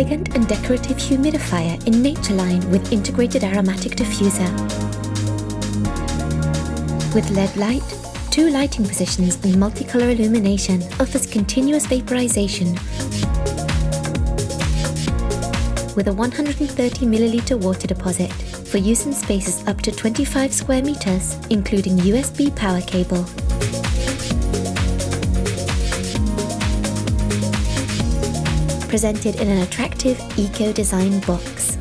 elegant and decorative humidifier in nature line with integrated aromatic diffuser. With LED light, 2 lighting positions and multicolor illumination offers continuous vaporization with a 130 milliliter water deposit for use in spaces up to 25 square meters, including USB power cable. Presented in an attractive eco-design box.